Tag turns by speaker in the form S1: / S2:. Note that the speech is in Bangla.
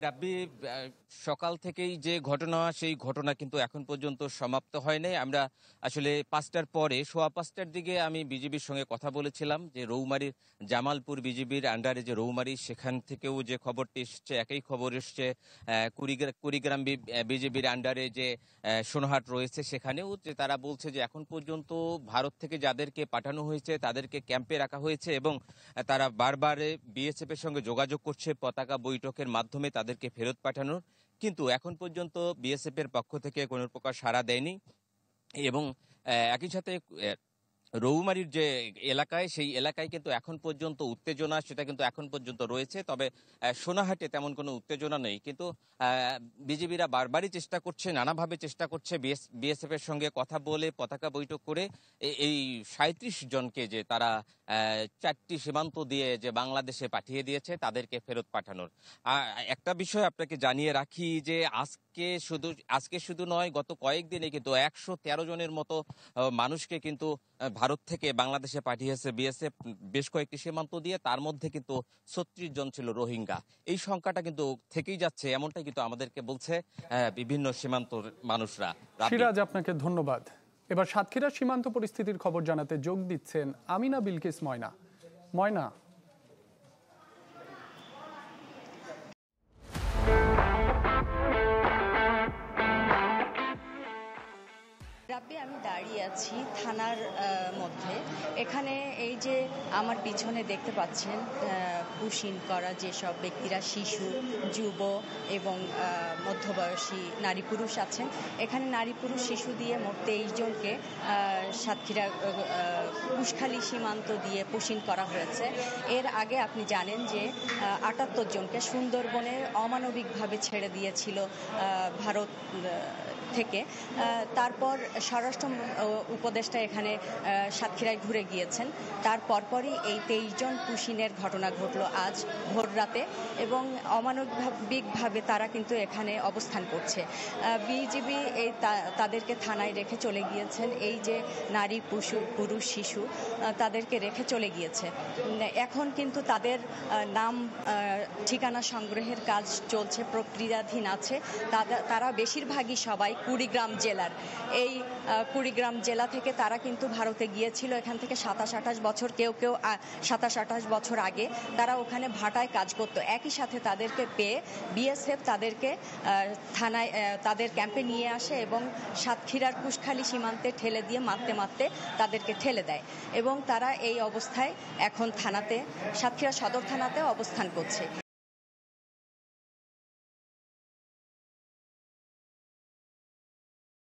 S1: রাব্বি, সকাল থেকেই যে ঘটনা সেই ঘটনা কিন্তু এখন পর্যন্ত সমাপ্ত হয় নাই। আমরা আসলে ৫টার পরে সোয়া ৫টার দিকে আমি বিজিবির সঙ্গে কথা বলেছিলাম যে রৌমারীর জামালপুর বিজিবির আন্ডারে যে রৌমারী সেখান থেকেও যে খবরটি এসছে একই খবর এসছে কুড়িগ্রাম বিজিবির আন্ডারে যে সোনাহাট রয়েছে সেখানেও যে তারা বলছে যে এখন পর্যন্ত ভারত থেকে যাদেরকে পাঠানো হয়েছে তাদেরকে ক্যাম্পে রাখা হয়েছে এবং তারা বারবার বিএসএফ এর সঙ্গে যোগাযোগ করছে পতাকা বৈঠকের মাধ্যমে তাদেরকে ফেরত পাঠানোর, কিন্তু এখন পর্যন্ত বিএসএফ এর পক্ষ থেকে কোনো প্রকার সাড়া দেয়নি। এবং একই সাথে রৌমারীর যে এলাকায় সেই এলাকায় কিন্তু এখন পর্যন্ত উত্তেজনা সেটা কিন্তু এখন পর্যন্ত রয়েছে, তবে সোনাহাটে তেমন কোনো উত্তেজনা নেই। কিন্তু বিজিবিরা বারবারই চেষ্টা করছে, নানাভাবে চেষ্টা করছে বিএসএফ এর সঙ্গে কথা বলে পতাকা বৈঠক করে এই ৩৭ জনকে যে তারা ৪টি সীমান্ত দিয়ে যে বাংলাদেশে পাঠিয়ে দিয়েছে তাদেরকে ফেরত পাঠানোর। একটা বিষয় আপনাকে জানিয়ে রাখি যে আজকে শুধু নয়, গত কয়েকদিনে কিন্তু ১১৩ জনের মতো মানুষকে কিন্তু ভারত থেকে বাংলাদেশে পাঠিয়েছে বিএসএফ বেশ কয়েকটি সীমান্ত দিয়ে, তার মধ্যে কিন্তু ৩৬ জন ছিল রোহিঙ্গা। এই সংখ্যাটা কিন্তু থেকেই যাচ্ছে, এমনটাই কিন্তু আমাদেরকে বলছে বিভিন্ন সীমান্তর মানুষরা।
S2: সিরাজ, আপনাকে ধন্যবাদ। এবার সাতক্ষীরা সীমান্ত পরিস্থিতির খবর জানাতে যোগ দিচ্ছেন আমিনা বিলকিস ময়না। ময়না,
S3: রাব্বি, আমি দাঁড়িয়ে আছি থানার মধ্যে। এখানে এই যে আমার পিছনে দেখতে পাচ্ছেন পুশিন করা যেসব ব্যক্তিরা শিশু, যুব এবং মধ্যবয়সী নারী পুরুষ আছেন, এখানে নারী পুরুষ শিশু দিয়ে মোট ২৩ জনকে সাতক্ষীরা কুশখালী সীমান্ত দিয়ে পুশিন করা হয়েছে। এর আগে আপনি জানেন যে ৭৮ জনকে সুন্দরবনে অমানবিকভাবে ছেড়ে দিয়েছিল ভারত থেকে। তারপর স্বরাষ্ট্র উপদেষ্টা এখানে সাতক্ষীরায় ঘুরে গিয়েছেন। তার পরপরই এই ২৩ জন পুশিনের ঘটনা ঘটল আজ ভোর রাতে এবং অমানবিকভাবে তারা কিন্তু এখানে অবস্থান করছে। বিজিবি তাদেরকে থানায় রেখে চলে গিয়েছেন। এই যে নারী পুরুষ শিশু তাদেরকে রেখে চলে গিয়েছে। এখন কিন্তু তাদের নাম ঠিকানা সংগ্রহের কাজ চলছে, প্রক্রিয়াধীন আছে। তারা বেশিরভাগই সবাই কুড়িগ্রাম জেলার। এই কুড়িগ্রাম জেলা থেকে তারা কিন্তু ভারতে গিয়েছিল এখান থেকে ২৭-২৮ বছর, কেউ ২৭-২৮ বছর আগে তারা ওখানে ভাটায় কাজ করত। একই সাথে তাদেরকে পেয়ে বিএসএফ তাদেরকে থানায় তাদের ক্যাম্পে নিয়ে আসে এবং সাতক্ষীরার কুশখালী সীমান্তে ঠেলে দিয়ে মারতে তাদেরকে ঠেলে দেয় এবং তারা এই অবস্থায় এখন সাতক্ষীরা সদর থানাতে অবস্থান করছে।